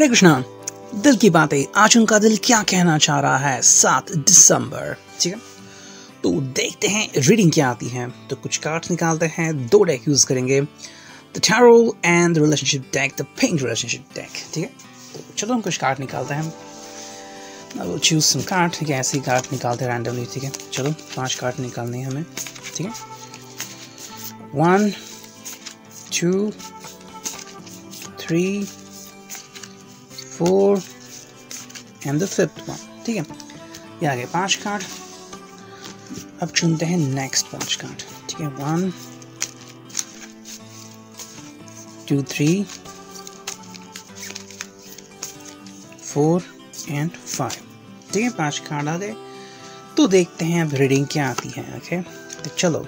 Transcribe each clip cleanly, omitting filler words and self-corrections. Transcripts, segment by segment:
हरे कृष्णा। दिल की बातें, आज उनका दिल क्या कहना चाह रहा है। 7 दिसंबर, ठीक है। तो देखते हैं रीडिंग क्या आती है। तो कुछ कार्ड्स निकालते हैं, 2 डेक यूज करेंगे, the tarot and the relationship deck, the pink relationship deck, ठीक है। तो चलो हम कुछ कार्ड निकालते हैं। अब चूज सम कार्ड, ठीक है। ऐसे ही कार्ड निकालते हैं रैंडमली, ठीक है। चलो 5 कार्ड निकालने हैं हमें, ठीक है। 1 2 3 4 एंड द 5th वन, ठीक है। ये आ गए 5 कार्ड। अब चुनते हैं नेक्स्ट 5 कार्ड, ठीक है। 1 2 3 4 एंड 5, ठीक है। 5 कार्ड आ गए। तो देखते हैं अब रीडिंग क्या आती है, ओके। तो चलो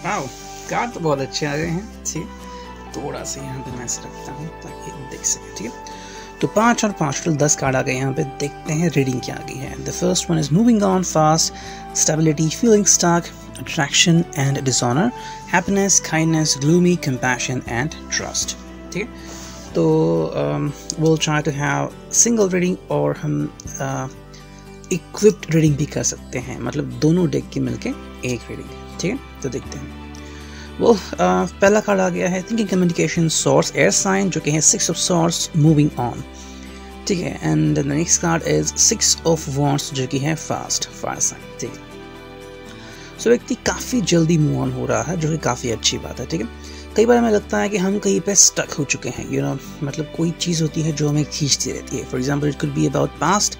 वाओ, कार्ड तो बहुत अच्छे आ गए हैं, ठीक है। थोड़ा सा यहाँ पे मैं ऐसे रखता हूँ ताकि देख सकें, ठीक है। तो 5 और 5 टोटल 10 कार्ड आ गए यहाँ पे। देखते हैं रीडिंग क्या आ गई है। The first one is moving on fast, stability, feeling stuck, attraction and dishonour, happiness, kindness, gloomy, compassion and trust, ठीक है। तो will try to have single reading और हम इक्विप्ड रीडिंग भी कर सकते हैं, मतलब दोनों डेक की मिलके एक रीडिंग, ठीक है। तो देखते हैं। वो पहला कार्ड आ गया है thinking, communication, swords, air sign, जो कि है 6 ऑफ सॉर्ड्स, मूविंग ऑन, ठीक है। And the next card is 6 of wands, जो कि है फास्ट, फायर साइन, ठीक है। सो व्यक्ति काफ़ी जल्दी मूव ऑन हो रहा है, जो कि काफ़ी अच्छी बात है, ठीक है। कई बार हमें लगता है कि हम कहीं पे स्टक हो चुके हैं, यू नो, मतलब कोई चीज़ होती है जो हमें खींचती रहती है। For example it could be about past,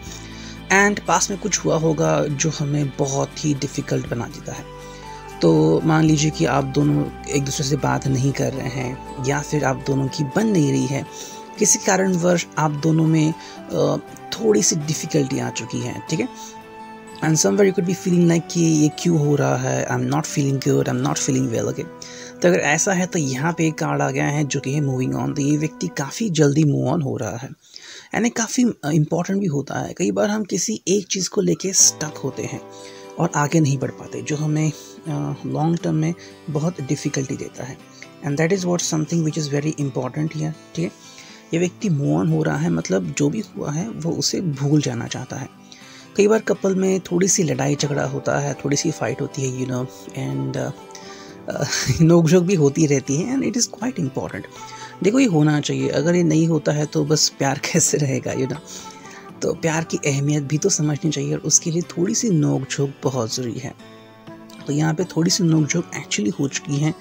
and past में कुछ हुआ होगा जो हमें बहुत ही डिफ़िकल्ट बना देता है। तो मान लीजिए कि आप दोनों एक दूसरे से बात नहीं कर रहे हैं, या फिर आप दोनों की बन नहीं रही है, किसी कारणवश आप दोनों में थोड़ी सी डिफ़िकल्टी आ चुकी है, ठीक है। And somewhere you could be feeling like कि ये क्यों हो रहा है, I am not feeling good, I am not feeling well, okay. तो अगर ऐसा है तो यहाँ पे एक कार्ड आ गया है जो कि है मूविंग ऑन। तो ये व्यक्ति काफ़ी जल्दी मूव ऑन हो रहा है, एंड ये काफ़ी इम्पॉर्टेंट भी होता है। कई बार हम किसी एक चीज़ को लेके स्टक होते हैं और आगे नहीं बढ़ पाते, जो हमें लॉन्ग टर्म में बहुत डिफ़िकल्टी देता है। And that is what something which is very important here, ठीक है। ये व्यक्ति मूव ऑन हो रहा है, मतलब जो भी हुआ है वो उसे भूल जाना चाहता है। कई बार कपल में थोड़ी सी लड़ाई झगड़ा होता है, थोड़ी सी फाइट होती है, यू नो, एंड नोक-झोंक भी होती रहती है, and it is quite important. देखो ये होना चाहिए, अगर ये नहीं होता है तो बस प्यार कैसे रहेगा, यू नो। तो प्यार की अहमियत भी तो समझनी चाहिए, और उसके लिए थोड़ी सी नोक-झोंक बहुत ज़रूरी है। तो यहाँ पे थोड़ी सी नोक-झोंक एक्चुअली हो चुकी है,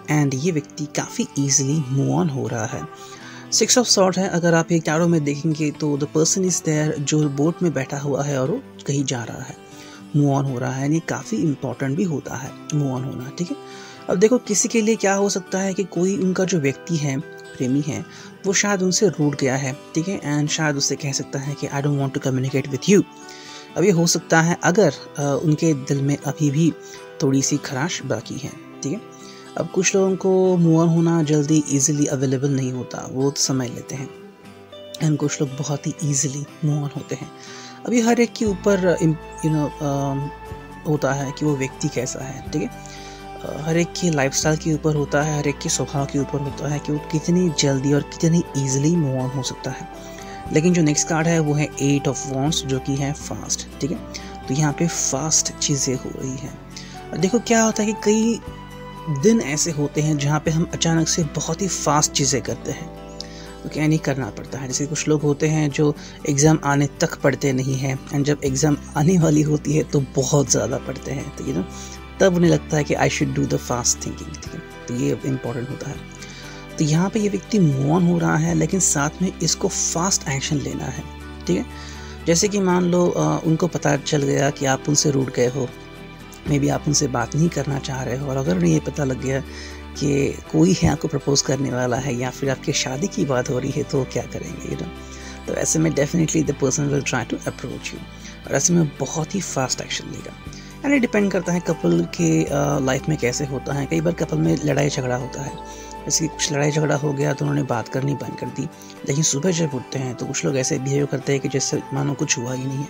एंड ये व्यक्ति काफ़ी ईजिली मूव ऑन हो रहा है। 6 ऑफ सॉर्ड है। अगर आप एक टैरो में देखेंगे तो द पर्सन इज़ देयर, जो बोट में बैठा हुआ है और वो कहीं जा रहा है, मूव ऑन हो रहा है। ये काफ़ी इंपॉर्टेंट भी होता है मूव ऑन होना, ठीक है। अब देखो किसी के लिए क्या हो सकता है कि कोई उनका जो व्यक्ति है, प्रेमी है, वो शायद उनसे रूठ गया है, ठीक है। एंड शायद उससे कह सकता है कि I don't want to communicate with you. अब ये हो सकता है अगर उनके दिल में अभी भी थोड़ी सी खराश बाकी है, ठीक है। अब कुछ लोगों को मूव ऑन होना जल्दी इजीली अवेलेबल नहीं होता, वो समय लेते हैं, एंड कुछ लोग बहुत ही ईजिली मूव ऑन होते हैं। अभी हर एक के ऊपर यू नो होता है कि वो व्यक्ति कैसा है, ठीक है। हर एक के लाइफस्टाइल के ऊपर होता है, हर एक के स्वभाव के ऊपर होता है कि वो कितनी जल्दी और कितनी ईजिली मूव ऑन हो सकता है। लेकिन जो नेक्स्ट कार्ड है वो है 8 ऑफ वॉन्ड्स, जो कि है फास्ट, ठीक है। तो यहाँ पे फास्ट चीज़ें हो रही हैं। देखो क्या होता है कि कई दिन ऐसे होते हैं जहाँ पे हम अचानक से बहुत ही फास्ट चीज़ें करते हैं, तो क्या नहीं करना पड़ता है। जैसे कुछ लोग होते हैं जो एग्ज़ाम आने तक पढ़ते नहीं हैं, एंड जब एग्ज़ाम आने वाली होती है तो बहुत ज़्यादा पढ़ते हैं, तो यू नो, तब उन्हें लगता है कि I should do the fast thinking, ठीक है। तो ये इम्पॉर्टेंट होता है। तो यहाँ पे ये व्यक्ति मूव ऑन हो रहा है, लेकिन साथ में इसको फास्ट एक्शन लेना है, ठीक है। जैसे कि मान लो उनको पता चल गया कि आप उनसे रूठ गए हो, मे बी आप उनसे बात नहीं करना चाह रहे हो, और अगर उन्हें ये पता लग गया कि कोई है आपको प्रपोज करने वाला है, या फिर आपकी शादी की बात हो रही है, तो क्या करेंगे, यू नो। तो ऐसे में definitely the person will try to approach you, और ऐसे में बहुत ही फास्ट एक्शन लेगा। एंड ये डिपेंड करता है कपल के लाइफ में कैसे होता है। कई बार कपल में लड़ाई झगड़ा होता है, जैसे कुछ लड़ाई झगड़ा हो गया तो उन्होंने बात करनी बंद कर दी, लेकिन सुबह जब उठते हैं तो कुछ लोग ऐसे बिहेव करते हैं कि जैसे मानो कुछ हुआ ही नहीं है,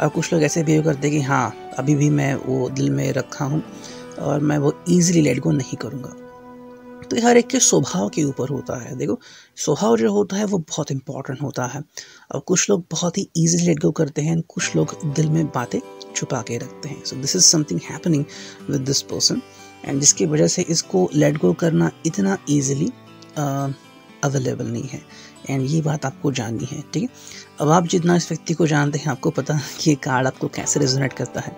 और कुछ लोग ऐसे बिहेव करते हैं कि हाँ अभी भी मैं वो दिल में रखा हूँ और मैं वो ईजिली लेट गो नहीं करूँगा। तो हर एक के स्वभाव के ऊपर होता है। देखो स्वभाव जो होता है वो बहुत इंपॉर्टेंट होता है, और कुछ लोग बहुत ही ईजिली लेट गो करते हैं, कुछ लोग दिल में बातें छुपा के रखते हैं। So this is something happening with this person, and जिसकी वजह से इसको लेट गो करना इतना ईजिली अवेलेबल नहीं है। एंड ये बात आपको जाननी है, ठीक है। अब आप जितना इस व्यक्ति को जानते हैं आपको पता है कि ये कार्ड आपको कैसे रेजोनेट करता है।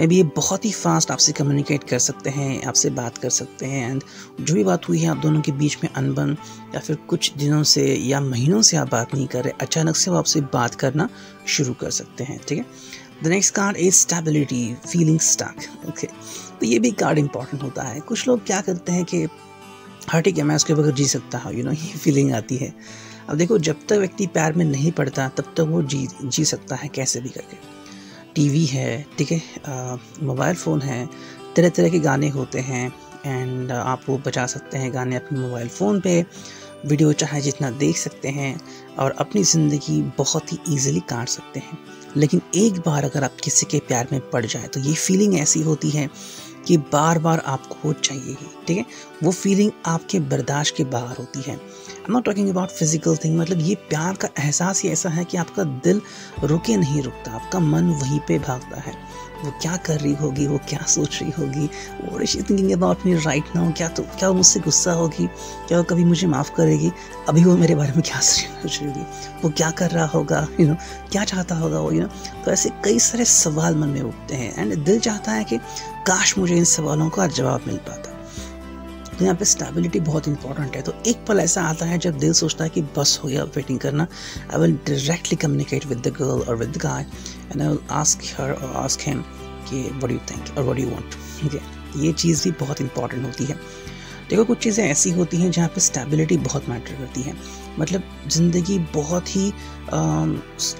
मे बी ये बहुत ही फास्ट आपसे कम्युनिकेट कर सकते हैं, आपसे बात कर सकते हैं, एंड जो भी बात हुई है आप दोनों के बीच में अनबन या फिर कुछ दिनों से या महीनों से आप बात नहीं कर रहे, अचानक से वो आपसे बात करना शुरू कर सकते हैं, ठीक है। The next card is stability, feeling stuck. Okay, तो ये भी कार्ड इंपॉर्टेंट होता है। कुछ लोग क्या करते हैं कि हाँ ठीक है मैं उसके बगैर जी सकता हूँ, यू नो, ये फीलिंग आती है। अब देखो जब तक व्यक्ति प्यार में नहीं पड़ता तब तक वो जी सकता है कैसे भी करके। टीवी है, ठीक है, मोबाइल फ़ोन है, तरह तरह के गाने होते हैं, एंड आप वो बजा सकते हैं गाने अपने मोबाइल फ़ोन पे, वीडियो चाहे जितना देख सकते हैं, और अपनी ज़िंदगी बहुत ही ईजिली काट सकते हैं। लेकिन एक बार अगर आप किसी के प्यार में पड़ जाए तो ये फीलिंग ऐसी होती है कि बार बार आपको वो चाहिए ही, ठीक है। वो फीलिंग आपके बर्दाश्त के बाहर होती है। I am not talking about physical thing, मतलब ये प्यार का एहसास ही ऐसा है कि आपका दिल रुके नहीं रुकता, आपका मन वहीं पे भागता है। वो क्या कर रही होगी, वो क्या सोच रही होगी, what is she thinking about me right now, क्या वो मुझसे गुस्सा होगी, क्या वो कभी मुझे माफ़ करेगी, अभी वो मेरे बारे में क्या सोच रही होगी, वो क्या कर रहा होगा, यू नो, क्या चाहता होगा वो, यू नो। तो ऐसे कई सारे सवाल मन में उठते हैं, एंड दिल चाहता है कि काश मुझे इन सवालों का जवाब मिल पाता। तो यहाँ पे स्टेबिलिटी बहुत इंपॉर्टेंट है। तो एक पल ऐसा आता है जब दिल सोचता है कि बस हो गया वेटिंग करना, I will directly communicate with the girl और with the guy, and I will ask her और आस्क हिम कि व्हाट डू यू थिंक और व्हाट डू यू वांट, ठीक है। ये चीज़ भी बहुत इंपॉर्टेंट होती है। देखो कुछ चीज़ें ऐसी होती हैं जहाँ पे स्टेबिलिटी बहुत मैटर करती है, मतलब ज़िंदगी बहुत ही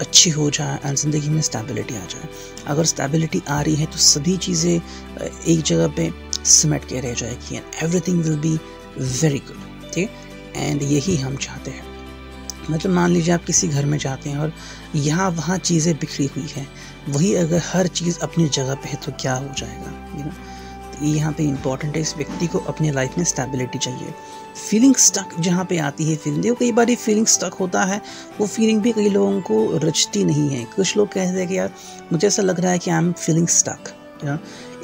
अच्छी हो जाए एंड ज़िंदगी में स्टेबिलिटी आ जाए। अगर स्टेबिलिटी आ रही है तो सभी चीज़ें एक जगह पे सिमट के रह जाएगी, and everything will be very good, ठीक है। एंड यही हम चाहते हैं। मतलब मान लीजिए आप किसी घर में जाते हैं और यहाँ वहाँ चीज़ें बिखरी हुई हैं, वही अगर हर चीज़ अपनी जगह पे है तो क्या हो जाएगा, यू नो। तो ये यहाँ पे इम्पॉर्टेंट है, इस व्यक्ति को अपनी लाइफ में स्टेबिलिटी चाहिए। फीलिंग स्टक जहाँ पे आती है, फीलिंग देखो कई बार ये फीलिंग स्टक होता है, वो फीलिंग भी कई लोगों को रचती नहीं है। कुछ लोग कहते हैं कि यार मुझे ऐसा लग रहा है कि आई एम फीलिंग स्टक,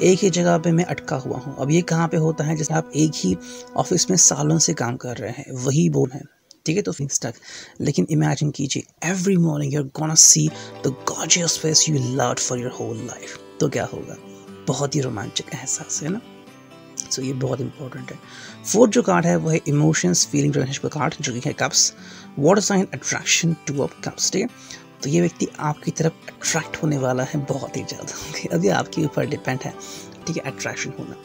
एक ही जगह पे मैं अटका हुआ हूँ। अब ये कहाँ पे होता है, जैसे आप एक ही ऑफिस में सालों से काम कर रहे हैं, वही बोल है, ठीक है, तो फीलिंग स्टक। लेकिन इमेजिन कीजिए every morning you are gonna see the gorgeous face you loved for your whole life, तो क्या होगा, बहुत ही रोमांचक एहसास है ना। सो ये बहुत इंपॉर्टेंट है। फोर्थ जो कार्ड है वो है इमोशंस, फीलिंग, रिलेशनशिप का कार्ड, जो कि है cups, water sign, attraction, two of cups, ठीक है। तो ये व्यक्ति आपकी तरफ अट्रैक्ट होने वाला है बहुत ही ज़्यादा। अब ये आपके ऊपर डिपेंड है, ठीक है, अट्रैक्शन होना।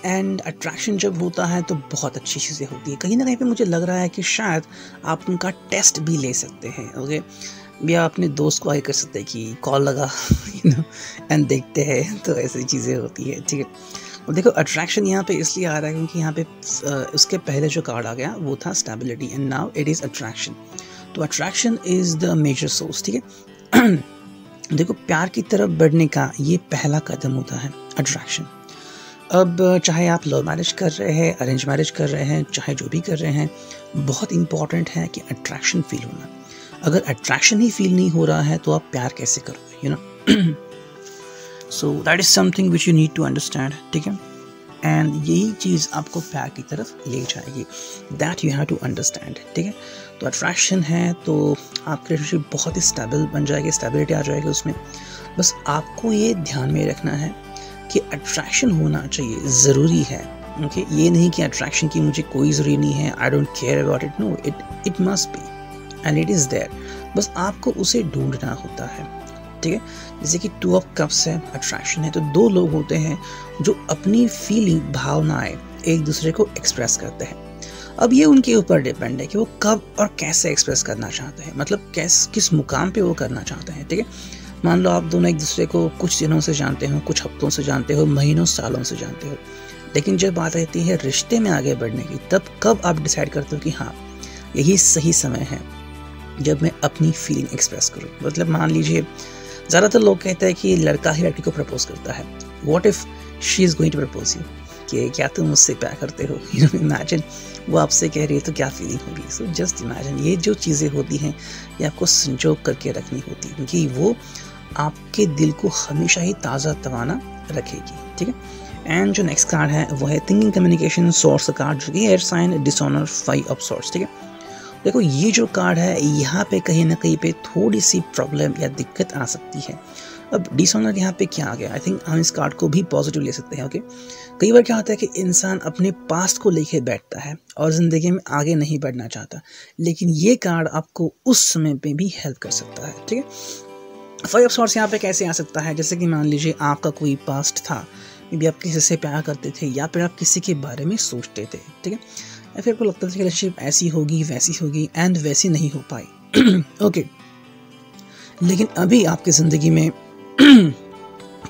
एंड अट्रैक्शन जब होता है तो बहुत अच्छी चीज़ें होती है। कहीं ना कहीं पे मुझे लग रहा है कि शायद आप उनका टेस्ट भी ले सकते हैं, ओके, या अपने दोस्त को आगे कर सकते हैं कि कॉल लगा, यू नो, एंड देखते हैं, तो ऐसी चीज़ें होती है, ठीक है। और देखो अट्रैक्शन यहाँ पे इसलिए आ रहा है क्योंकि यहाँ पे उसके पहले जो कार्ड आ गया वो था stability, and now it is attraction. तो attraction is the major source, ठीक है। देखो प्यार की तरफ बढ़ने का ये पहला कदम होता है, अट्रैक्शन। अब चाहे आप लव मैरिज कर रहे हैं, अरेंज मैरिज कर रहे हैं, चाहे जो भी कर रहे हैं, बहुत इंपॉर्टेंट है कि अट्रैक्शन फील होना। अगर अट्रैक्शन ही फील नहीं हो रहा है तो आप प्यार कैसे करोगे, you know. So that is something which you need to understand, ठीक है। एंड यही चीज़ आपको प्यार की तरफ ले जाएगी, that you have to understand, ठीक है। तो अट्रैक्शन है तो आपकी रिलेशनशिप बहुत ही स्टेबल बन जाएगी, स्टेबिलिटी आ जाएगी उसमें। बस आपको ये ध्यान में रखना है कि अट्रैक्शन होना चाहिए, ज़रूरी है, ओके। ये नहीं कि अट्रैक्शन की मुझे कोई ज़रूरी नहीं है, I don't care about it, no, it must be and it is there. बस आपको उसे ढूंढना होता है, ठीक है। जैसे कि टू ऑफ कप्स है, अट्रैक्शन है, तो दो लोग होते हैं जो अपनी फीलिंग, भावनाएं एक दूसरे को एक्सप्रेस करते हैं। अब ये उनके ऊपर डिपेंड है कि वो कब और कैसे एक्सप्रेस करना चाहते हैं, मतलब किस मुकाम पे वो करना चाहते हैं। ठीक है, मान लो आप दोनों एक दूसरे को कुछ दिनों से जानते हो, कुछ हफ्तों से जानते हो, महीनों सालों से जानते हो, लेकिन जब बात रहती है रिश्ते में आगे बढ़ने की, तब कब आप डिसाइड करते हो कि हाँ यही सही समय है जब मैं अपनी फीलिंग एक्सप्रेस करूँ। मतलब मान लीजिए ज़्यादातर लोग कहते हैं कि लड़का ही लड़की को प्रपोज करता है। What if she is going to propose you, कि क्या तुम मुझसे प्यार करते हो, यू नो, इमेजिन वो आपसे कह रही है तो क्या फीलिंग होगी। सो जस्ट इमेजिन, ये जो चीज़ें होती हैं ये आपको संजो करके रखनी होती है, क्योंकि वो आपके दिल को हमेशा ही ताज़ा तवाना रखेगी। ठीक है, एंड जो नेक्स्ट कार्ड है वो है थिंकिंग कम्युनिकेशन सोर्स का कार्ड, जो कि air sign dishonour 5 of swords. ठीक है, देखो ये जो कार्ड है यहाँ पे कहीं ना कहीं पे थोड़ी सी प्रॉब्लम या दिक्कत आ सकती है। अब डिसऑनर यहाँ पे क्या आ गया, आई थिंक हम इस कार्ड को भी पॉजिटिव ले सकते हैं। ओके, कई बार क्या होता है कि इंसान अपने पास्ट को लेके बैठता है और ज़िंदगी में आगे नहीं बढ़ना चाहता, लेकिन ये कार्ड आपको उस समय पे भी हेल्प कर सकता है। ठीक है, 5 ऑफ सॉर्ट्स यहाँ पे कैसे आ सकता है, जैसे कि मान लीजिए आपका कोई पास्ट था, मे बी आप किसी से प्यार करते थे या फिर आप किसी के बारे में सोचते थे। ठीक है, या फिर आपको लगता था कि रिलेशनशिप ऐसी होगी वैसी होगी एंड वैसी नहीं हो पाई। ओके, लेकिन अभी आपकी ज़िंदगी में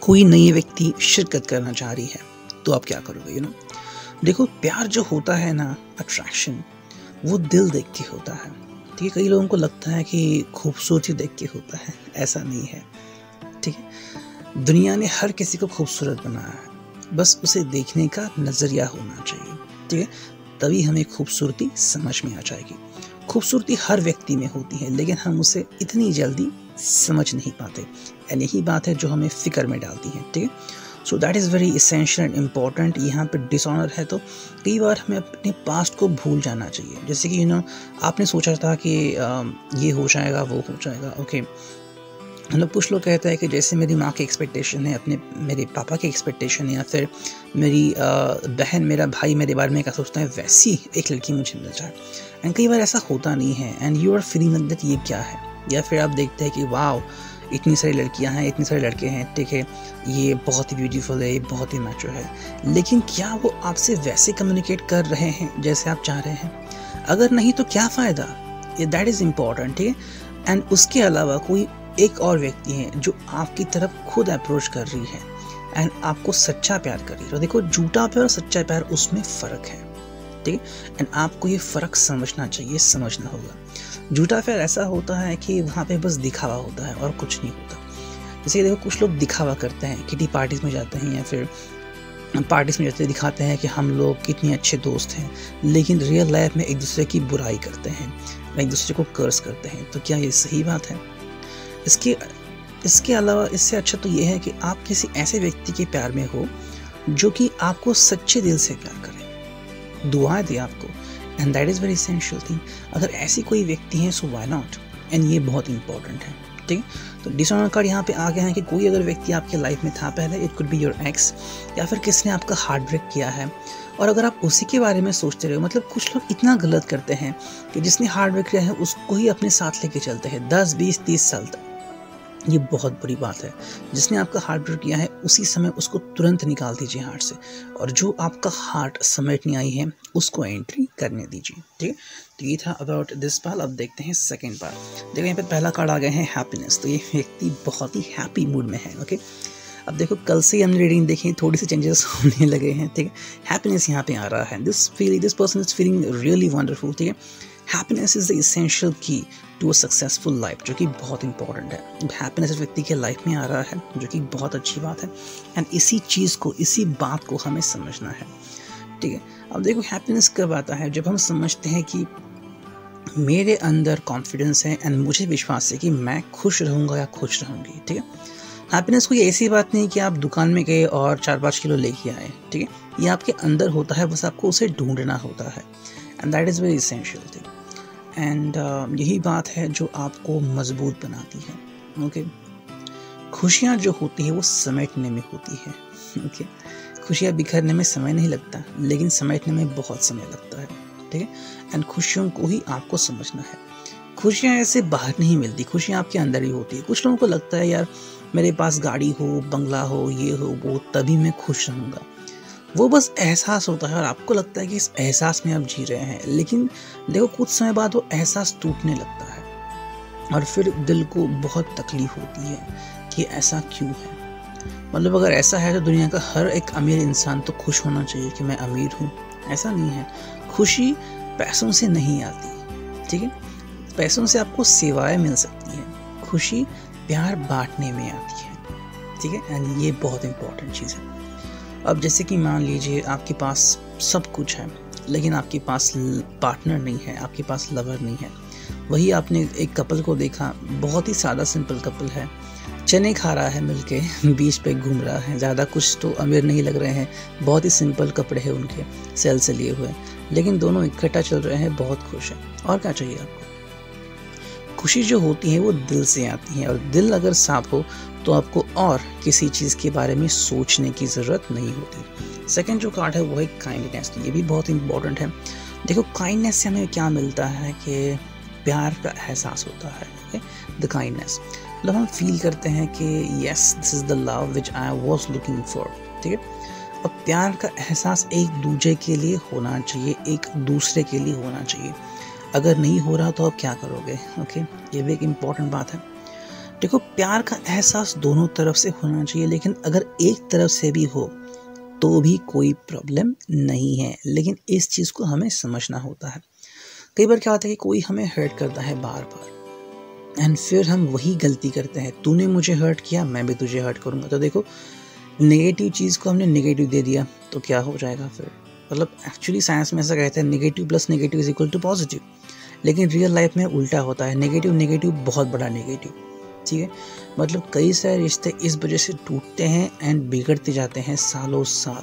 कोई नई व्यक्ति शिरकत करना चाह रही है, तो आप क्या करोगे, यू नो। देखो प्यार जो होता है ना, अट्रैक्शन, वो दिल देख के होता है। ठीक है, कई लोगों को लगता है कि खूबसूरती देख के होता है, ऐसा नहीं है। ठीक है, दुनिया ने हर किसी को खूबसूरत बनाया है, बस उसे देखने का नज़रिया होना चाहिए। ठीक है, तभी हमें खूबसूरती समझ में आ जाएगी। खूबसूरती हर व्यक्ति में होती है, लेकिन हम उसे इतनी जल्दी समझ नहीं पाते, एंड यही बात है जो हमें फिक्र में डालती है। ठीक है, सो that is very essential and important. यहाँ पे डिसऑनर है तो कई बार हमें अपने पास्ट को भूल जाना चाहिए। जैसे कि यू नो आपने सोचा था कि ये हो जाएगा वो हो जाएगा। ओके, मतलब कुछ लोग कहते हैं कि जैसे मेरी माँ की एक्सपेक्टेशन है, मेरे पापा की एक्सपेक्टेशन है, या फिर मेरी बहन मेरा भाई मेरे बारे में क्या सोचता है, वैसी एक लड़की मुझे मिल जाए। एंड कई बार ऐसा होता नहीं है, and you are feeling like that ये क्या है। या फिर आप देखते हैं कि वाओ इतनी सारी लड़कियां हैं, इतने सारे लड़के हैं, ठीक है, ये बहुत ही ब्यूटीफुल है, ये बहुत ही मैच्योर है, लेकिन क्या वो आपसे वैसे कम्युनिकेट कर रहे हैं जैसे आप चाह रहे हैं? अगर नहीं तो क्या फ़ायदा, दैट इज़ इम्पॉर्टेंट। ठीक है, एंड उसके अलावा कोई एक और व्यक्ति है जो आपकी तरफ खुद अप्रोच कर रही है एंड आपको सच्चा प्यार कर रही है। तो देखो झूठा प्यार और सच्चा प्यार, उसमें फ़र्क है। ठीक है, एंड आपको ये फ़र्क समझना चाहिए, समझना होगा। झूठा प्यार ऐसा होता है कि वहाँ पे बस दिखावा होता है और कुछ नहीं होता। जैसे देखो कुछ लोग दिखावा करते हैं, किटी पार्टीज़ में जाते हैं या फिर पार्टीज़ में जाते दिखाते हैं कि हम लोग कितने अच्छे दोस्त हैं, लेकिन रियल लाइफ में एक दूसरे की बुराई करते हैं, एक दूसरे को कर्स करते हैं। तो क्या ये सही बात है? इसके अलावा इससे अच्छा तो ये है कि आप किसी ऐसे व्यक्ति के प्यार में हो जो कि आपको सच्चे दिल से प्यार करे, दुआएं दे आपको, and that is very essential thing. अगर ऐसी कोई व्यक्ति है सो व्हाई नॉट, एंड ये बहुत इंपॉर्टेंट है। ठीक है, तो डिसऑनर कार्ड यहाँ पे आ गया है कि कोई अगर व्यक्ति आपके लाइफ में था पहले, it could be your x, या फिर किसने आपका हार्ट ब्रेक किया है, और अगर आप उसी के बारे में सोचते रहे हो। मतलब कुछ लोग इतना गलत करते हैं कि जिसने हार्ट ब्रेक किया है उसको ही अपने साथ लेके चलते हैं 10, 20, 30 साल तक। ये बहुत बुरी बात है। जिसने आपका हार्ट ब्रेक किया है उसी समय उसको तुरंत निकाल दीजिए हार्ट से, और जो आपका हार्ट समेटने आई है उसको एंट्री करने दीजिए। ठीक है, तो ये था अबाउट दिस पार्ट। अब देखते हैं सेकंड पार्ट। देखो यहाँ पे पहला कार्ड आ गया है हैप्पीनेस। तो ये व्यक्ति बहुत ही हैप्पी मूड में है। ओके, अब देखो कल से हमने रीडिंग देखी, थोड़ी सी चेंजेस होने लगे हैं। ठीक है, हैप्पीनेस यहाँ पे आ रहा है। This person is feeling really wonderful. ठीक है, हैप्पीनेस इज द इसेंशियल की टू अ सक्सेसफुल लाइफ, जो कि बहुत इंपॉर्टेंट है। हैप्पीनेस इस व्यक्ति के लाइफ में आ रहा है, जो कि बहुत अच्छी बात है, एंड इसी चीज़ को, इसी बात को हमें समझना है। ठीक है, अब देखो हैप्पीनेस कब आता है, जब हम समझते हैं कि मेरे अंदर कॉन्फिडेंस है एंड मुझे विश्वास है कि मैं खुश रहूँगा या खुश रहूँगी। ठीक है, हैप्पीनेस कोई ऐसी बात नहीं कि आप दुकान में गए और 4-5 किलो लेके आए। ठीक है, ये आपके अंदर होता है, बस आपको उसे ढूंढना होता है, and that is very essential thing. And यही बात है जो आपको मजबूत बनाती है। ओके, खुशियाँ जो होती है वो समेटने में होती है। ओके, खुशियाँ बिखरने में समय नहीं लगता, लेकिन समेटने में बहुत समय लगता है। ठीक है, एंड खुशियों को ही आपको समझना है। खुशियाँ ऐसे बाहर नहीं मिलती, खुशियाँ आपके अंदर ही होती है। कुछ लोगों को लगता है यार मेरे पास गाड़ी हो, बंगला हो, ये हो वो, तभी मैं खुश रहूँगा। वो बस एहसास होता है और आपको लगता है कि इस एहसास में आप जी रहे हैं, लेकिन देखो कुछ समय बाद वो एहसास टूटने लगता है और फिर दिल को बहुत तकलीफ होती है कि ऐसा क्यों है। मतलब अगर ऐसा है तो दुनिया का हर एक अमीर इंसान तो खुश होना चाहिए कि मैं अमीर हूँ, ऐसा नहीं है। खुशी पैसों से नहीं आती, ठीक है। पैसों से आपको सेवाएं मिल सकती हैं, खुशी प्यार बांटने में आती है, ठीक है। एंड ये बहुत इंपॉर्टेंट चीज़ है। अब जैसे कि मान लीजिए आपके पास सब कुछ है लेकिन आपके पास पार्टनर नहीं है, आपके पास लवर नहीं है। वही आपने एक कपल को देखा, बहुत ही सादा सिंपल कपल है, चने खा रहा है मिलके, बीच पे घूम रहा है, ज़्यादा कुछ तो अमीर नहीं लग रहे हैं, बहुत ही सिंपल कपड़े हैं उनके सेल से लिए हुए, लेकिन दोनों इकट्ठा चल रहे हैं, बहुत खुश हैं। और क्या चाहिए आपको? खुशी जो होती है वो दिल से आती है और दिल अगर साफ हो तो आपको और किसी चीज़ के बारे में सोचने की ज़रूरत नहीं होती। सेकंड जो कार्ड है वो है काइंडनेस, ये भी बहुत इंपॉर्टेंट है। देखो काइंडनेस से हमें क्या मिलता है कि प्यार का एहसास होता है, द काइंडनेस। मतलब हम फील करते हैं कि yes this is the love which I was looking for, ठीक है। और प्यार का एहसास एक दूसरे के लिए होना चाहिए, एक दूसरे के लिए होना चाहिए। अगर नहीं हो रहा तो आप क्या करोगे? ओके, ये भी एक इम्पॉर्टेंट बात है। देखो प्यार का एहसास दोनों तरफ से होना चाहिए, लेकिन अगर एक तरफ से भी हो तो भी कोई प्रॉब्लम नहीं है, लेकिन इस चीज़ को हमें समझना होता है। कई बार क्या होता है कि कोई हमें हर्ट करता है बार बार एंड फिर हम वही गलती करते हैं, तूने मुझे हर्ट किया मैं भी तुझे हर्ट करूँगा। तो देखो नेगेटिव चीज़ को हमने नेगेटिव दे दिया तो क्या हो जाएगा फिर? मतलब एक्चुअली साइंस में ऐसा कहते हैं negative plus negative is equal to positive, लेकिन रियल लाइफ में उल्टा होता है, नेगेटिव नेगेटिव बहुत बड़ा नेगेटिव, ठीक है। मतलब कई सारे रिश्ते इस वजह से टूटते हैं एंड बिगड़ते जाते हैं सालों साल।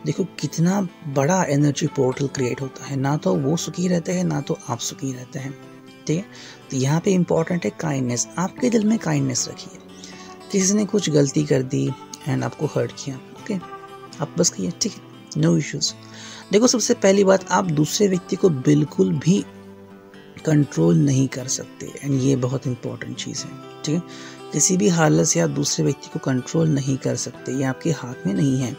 देखो कितना बड़ा एनर्जी पोर्टल क्रिएट होता है, ना तो वो सुखी रहते हैं ना तो आप सुखी रहते हैं, ठीक है। तो यहाँ पे इम्पॉर्टेंट है काइंडनेस। आपके दिल में काइंडनेस रखिए। किसी ने कुछ गलती कर दी एंड आपको हर्ट किया, ओके, आप बस कहिए ठीक है, नो इश्यूज। देखो सबसे पहली बात, आप दूसरे व्यक्ति को बिल्कुल भी कंट्रोल नहीं कर सकते एंड ये बहुत इंपॉर्टेंट चीज़ है, ठीक है। किसी भी हालत से आप दूसरे व्यक्ति को कंट्रोल नहीं कर सकते, ये आपके हाथ में नहीं है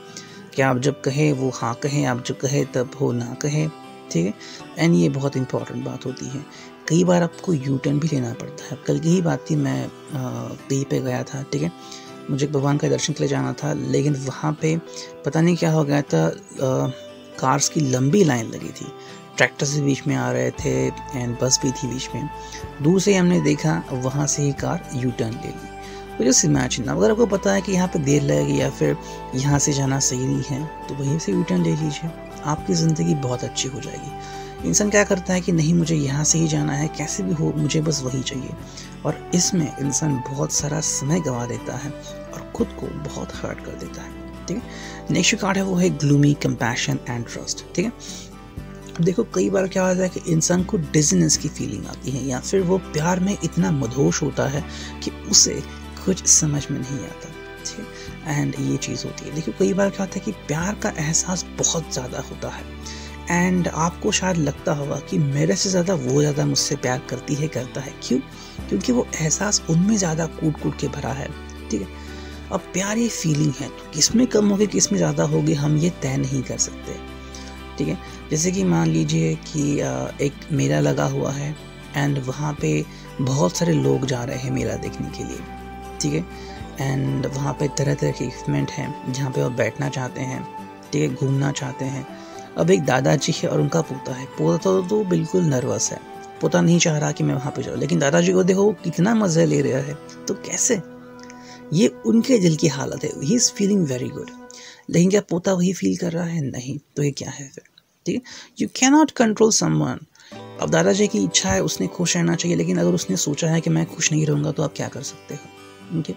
कि आप जब कहें वो हाँ कहें, आप जब कहें तब वो ना कहें, ठीक है। एंड ये बहुत इंपॉर्टेंट बात होती है। कई बार आपको यू टर्न भी लेना पड़ता है। कल की ही बात थी, मैं कहीं पे गया था, ठीक है, मुझे भगवान का दर्शन के लिए जाना था, लेकिन वहाँ पे पता नहीं क्या हो गया था, कार्स की लंबी लाइन लगी थी, ट्रैक्टर्स भी बीच में आ रहे थे एंड बस भी थी बीच में। दूर से हमने देखा, वहाँ से ही कार यू टर्न ले ली। तो जस्ट इमेजिन, अगर आपको पता है कि यहाँ पे देर लगेगी या फिर यहाँ से जाना सही नहीं है तो वहीं से यू टर्न ले लीजिए, आपकी ज़िंदगी बहुत अच्छी हो जाएगी। इंसान क्या करता है कि नहीं मुझे यहाँ से ही जाना है, कैसे भी हो मुझे बस वही चाहिए, और इसमें इंसान बहुत सारा समय गंवा देता है और खुद को बहुत हर्ट कर देता है, ठीक है। नेक्स्ट कार्ड है वो है ग्लूमी कंपैशन एंड ट्रस्ट, ठीक है। अब देखो कई बार क्या होता है कि इंसान को डिज़नेस की फीलिंग आती है या फिर वो प्यार में इतना मदहोश होता है कि उसे कुछ समझ में नहीं आता, ठीक है। एंड ये चीज़ होती है। देखो कई बार क्या होता है कि प्यार का एहसास बहुत ज़्यादा होता है एंड आपको शायद लगता होगा कि मेरे से ज़्यादा वो ज़्यादा मुझसे प्यार करती है, करता है। क्यों? क्योंकि वो एहसास उनमें ज़्यादा कूट कूट के भरा है, ठीक है। अब प्यार ये फीलिंग है, तो किस में कम होगी किस में ज़्यादा होगी हम ये तय नहीं कर सकते, ठीक है। जैसे कि मान लीजिए कि एक मेला लगा हुआ है एंड वहाँ पे बहुत सारे लोग जा रहे हैं मेला देखने के लिए, ठीक है। एंड वहाँ पे तरह तरह के इक्विपमेंट हैं जहाँ पे वो बैठना चाहते हैं, ठीक है, घूमना चाहते हैं। अब एक दादाजी है और उनका पोता है। पोता तो बिल्कुल नर्वस है, पोता नहीं चाह रहा कि मैं वहाँ पे जाऊँ, लेकिन दादाजी को देखो वो कितना मज़ा ले रहा है। तो कैसे? ये उनके दिल की हालत है, he is feeling very good. लेकिन क्या पोता वही फील कर रहा है? नहीं। तो ये क्या है फिर, ठीक है। You can not control someone. अब दादाजी की इच्छा है, उसने खुश रहना चाहिए, लेकिन अगर उसने सोचा है कि मैं खुश नहीं रहूँगा तो आप क्या कर सकते हो, ओके।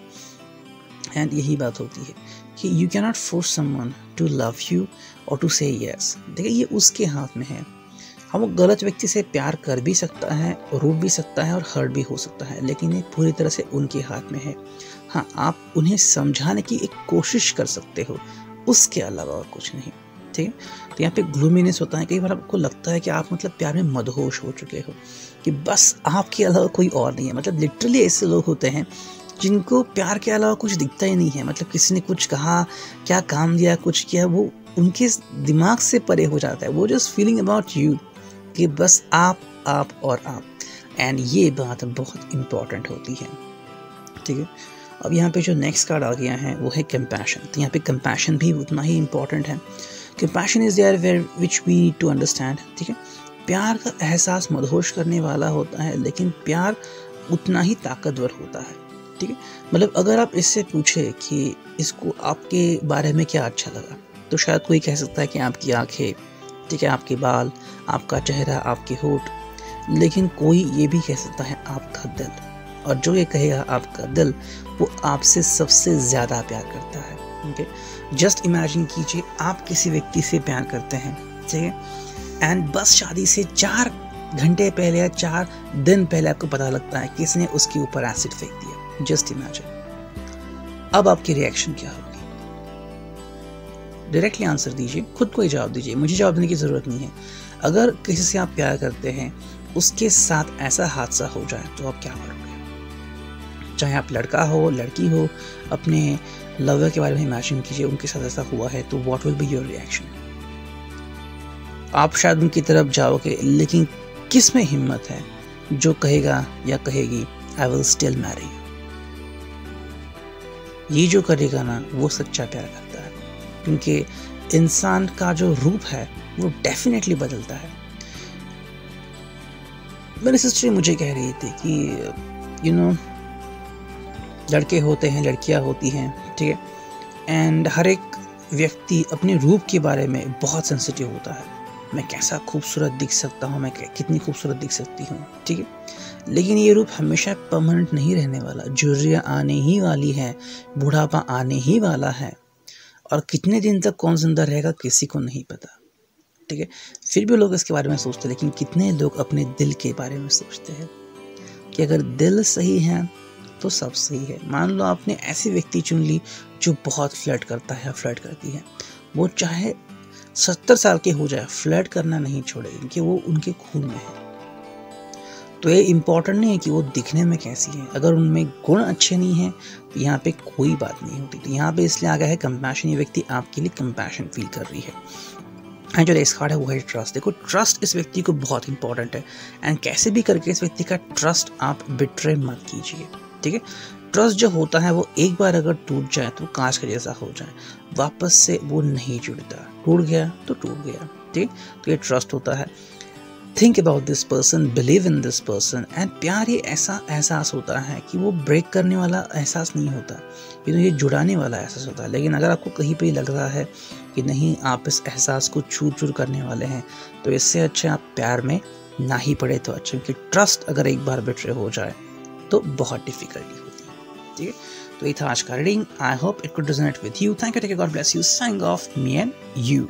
एंड यही बात होती है कि you can not force someone to love you और टू से यस। देखिए ये उसके हाथ में है। हम वो गलत व्यक्ति से प्यार कर भी सकता है, रूठ भी सकता है और हर्ट भी हो सकता है, लेकिन ये पूरी तरह से उनके हाथ में है। हाँ, आप उन्हें समझाने की एक कोशिश कर सकते हो, उसके अलावा और कुछ नहीं, ठीक है। तो यहाँ पे ग्लूमीनेस होता है। कई बार आपको लगता है कि आप मतलब प्यार में मदहोश हो चुके हो, कि बस आपके अलावा कोई और नहीं है। मतलब लिटरली ऐसे लोग होते हैं जिनको प्यार के अलावा कुछ दिखता ही नहीं है। मतलब किसी ने कुछ कहा, क्या काम दिया, कुछ किया, वो उनके दिमाग से परे हो जाता है। वो जस्ट फीलिंग अबाउट यू कि बस आप और आप। एंड ये बात बहुत इम्पॉर्टेंट होती है, ठीक है। अब यहाँ पे जो नेक्स्ट कार्ड आ गया है वो है कंपैशन। तो यहाँ पे कंपैशन भी उतना ही इम्पॉर्टेंट है। Compassion is there where which we need to understand, ठीक है। प्यार का एहसास मदहोश करने वाला होता है, लेकिन प्यार उतना ही ताकतवर होता है, ठीक है। मतलब अगर आप इससे पूछे कि इसको आपके बारे में क्या अच्छा लगा, तो शायद कोई कह सकता है कि आपकी आंखें, ठीक है, आपके बाल, आपका चेहरा, आपके होठ, लेकिन कोई ये भी कह सकता है आपका दिल। और जो ये कहेगा आपका दिल, वो आपसे सबसे ज़्यादा प्यार करता है, ओके। जस्ट इमेजिन कीजिए आप किसी व्यक्ति से प्यार करते हैं, ठीक है, एंड बस शादी से 4 घंटे पहले या 4 दिन पहले आपको पता लगता है कि इसने उसके ऊपर एसिड फेंक दिया। Just imagine. अब आपकी रिएक्शन क्या होगी? डायरेक्टली आंसर दीजिए, खुद को ही जवाब दीजिए, मुझे जवाब देने की ज़रूरत नहीं है। अगर किसी से आप प्यार करते हैं, उसके साथ ऐसा हादसा हो जाए तो आप क्या करोगे? चाहे आप लड़का हो, लड़की हो, अपने लवर के बारे में इमेजिन कीजिए, उनके साथ ऐसा हुआ है तो what will be your reaction? आप शायद उनकी तरफ जाओगे, लेकिन किस में हिम्मत है जो कहेगा या कहेगी I will still marry you? ये जो करेगा ना, वो सच्चा प्यार करता है, क्योंकि इंसान का जो रूप है वो डेफिनेटली बदलता है। मेरी सिस्टर मुझे कह रही थी कि यू नो लड़के होते हैं, लड़कियां होती हैं, ठीक है, एंड हर एक व्यक्ति अपने रूप के बारे में बहुत सेंसिटिव होता है। मैं कैसा खूबसूरत दिख सकता हूँ, मैं कितनी खूबसूरत दिख सकती हूँ, ठीक है, लेकिन ये रूप हमेशा परमानेंट नहीं रहने वाला। झुर्रियाँ आने ही वाली है, बुढ़ापा आने ही वाला है, और कितने दिन तक कौन जिंदा रहेगा किसी को नहीं पता, ठीक है। फिर भी लोग इसके बारे में सोचते हैं, लेकिन कितने लोग अपने दिल के बारे में सोचते हैं कि अगर दिल सही है तो सब सही है। मान लो आपने ऐसी व्यक्ति चुन ली जो बहुत फ्लर्ट करता है, फ्लर्ट करती है, वो चाहे 70 साल के हो जाए, फ्लर्ट करना नहीं छोड़ेगी, क्योंकि वो उनके खून में है। तो ये इम्पोर्टेंट नहीं है कि वो दिखने में कैसी है, अगर उनमें गुण अच्छे नहीं हैं तो यहाँ पे कोई बात नहीं होती। तो यहाँ पे इसलिए आ गया है कंपैशन। ये व्यक्ति आपके लिए कंपैशन फील कर रही है। एंड जो रेस कार्ड है वो है ट्रस्ट। देखो, ट्रस्ट इस व्यक्ति को बहुत इंपॉर्टेंट है, एंड कैसे भी करके इस व्यक्ति का ट्रस्ट आप बिट्रे मत कीजिए, ठीक है। ट्रस्ट जो होता है वो एक बार अगर टूट जाए तो कांच का जैसा हो जाए, वापस से वो नहीं जुड़ता। टूट गया तो टूट गया, ठीक। तो ये ट्रस्ट होता है। Think about this person, believe in this person, and प्यार ये ऐसा एहसास होता है कि वो ब्रेक करने वाला एहसास नहीं होता, ये जुड़ाने वाला एहसास होता है। लेकिन अगर आपको कहीं पे लग रहा है कि नहीं, आप इस एहसास को चूर चूर करने वाले हैं, तो इससे अच्छे आप प्यार में ना ही पड़े तो अच्छा, क्योंकि ट्रस्ट अगर एक बार बिट्रे हो जाए तो बहुत डिफिकल्टी होती है, ठीक है। तो ये था आज का reading. I hope it could resonate with you. Thank you, take care, God bless you, signing off, me and you.